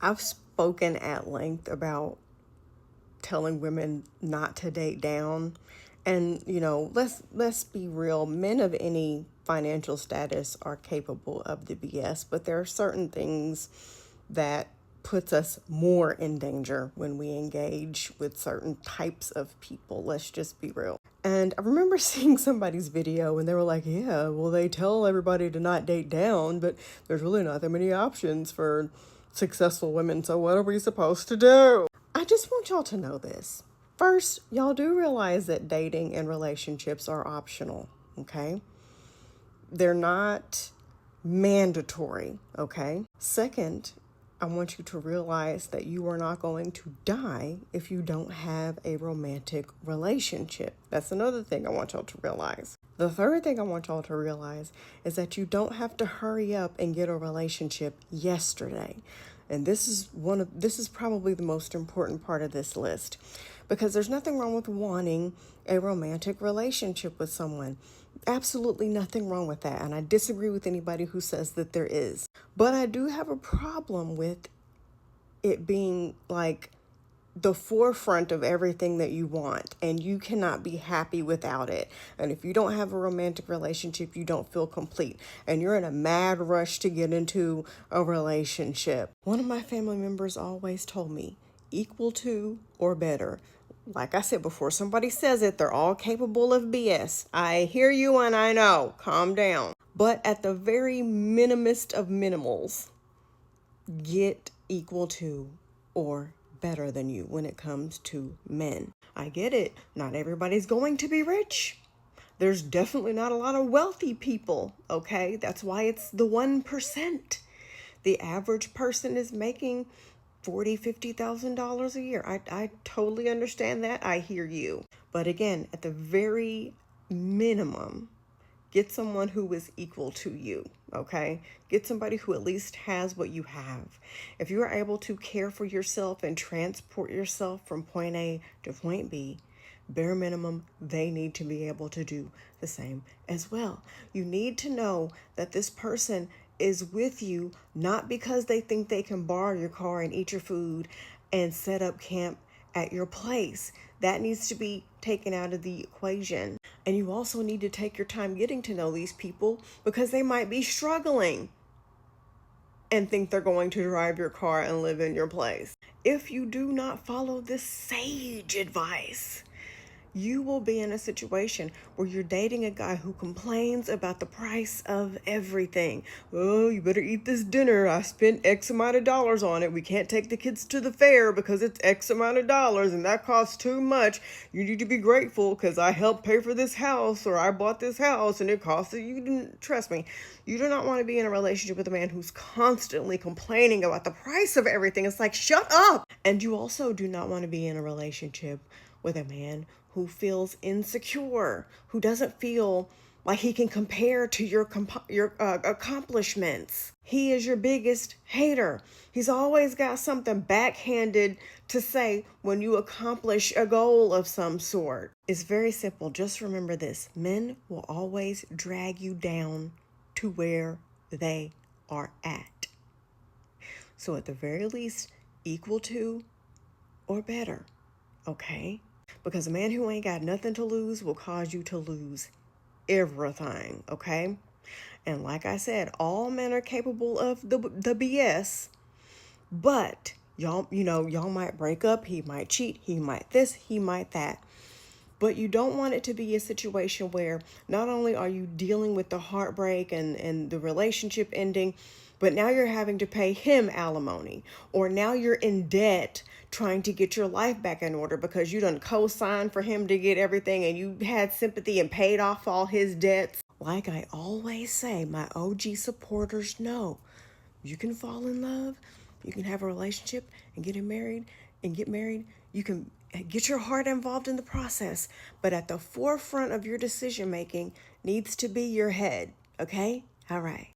I've spoken at length about telling women not to date down. And let's be real, men of any financial status are capable of the BS, but there are certain things that puts us more in danger when we engage with certain types of people. Let's just be real. And I remember seeing somebody's video and they were like, yeah, well, they tell everybody to not date down, but there's really not that many options for successful women. So what are we supposed to do? I just want y'all to know this. First, y'all do realize that dating and relationships are optional, okay? They're not mandatory, okay? Second, I want you to realize that you are not going to die if you don't have a romantic relationship. That's another thing I want y'all to realize. The third thing I want y'all to realize is that you don't have to hurry up and get a relationship yesterday. And this is probably the most important part of this list, because there's nothing wrong with wanting a romantic relationship with someone. Absolutely nothing wrong with that. And I disagree with anybody who says that there is. But I do have a problem with it being like the forefront of everything that you want, and you cannot be happy without it. And if you don't have a romantic relationship, you don't feel complete, and you're in a mad rush to get into a relationship. One of my family members always told me, equal to or better. Like I said before, somebody says it, they're all capable of BS. I hear you and I know. Calm down. But at the very minimest of minimals, get equal to or better than you when it comes to men. I get it. Not everybody's going to be rich. There's definitely not a lot of wealthy people, okay? That's why it's the 1%. The average person is making $40,000, $50,000 a year. I totally understand that. I hear you. But again, at the very minimum, get someone who is equal to you, okay? Get somebody who at least has what you have. If you are able to care for yourself and transport yourself from point A to point B, bare minimum, they need to be able to do the same as well. You need to know that this person is with you not because they think they can borrow your car and eat your food and set up camp at your place. That needs to be taken out of the equation. And you also need to take your time getting to know these people, because they might be struggling and think they're going to drive your car and live in your place. If you do not follow this sage advice, you will be in a situation where you're dating a guy who complains about the price of everything. Oh, you better eat this dinner. I spent X amount of dollars on it. We can't take the kids to the fair because it's X amount of dollars and that costs too much. You need to be grateful because I helped pay for this house, or I bought this house and it costed you. Didn't trust me. You do not want to be in a relationship with a man who's constantly complaining about the price of everything. It's like, shut up. And you also do not want to be in a relationship with a man who feels insecure, who doesn't feel like he can compare to your accomplishments. He is your biggest hater. He's always got something backhanded to say when you accomplish a goal of some sort. It's very simple. Just remember this. Men will always drag you down to where they are at. So at the very least, equal to or better, okay? Because a man who ain't got nothing to lose will cause you to lose everything, okay? And like I said, all men are capable of the BS, but y'all might break up, he might cheat, he might this, he might that. But you don't want it to be a situation where not only are you dealing with the heartbreak and the relationship ending, but now you're having to pay him alimony, or now you're in debt trying to get your life back in order because you done co-signed for him to get everything and you had sympathy and paid off all his debts. Like I always say, my OG supporters know you can fall in love, you can have a relationship and get married, you can get your heart involved in the process, but at the forefront of your decision making needs to be your head, okay? All right.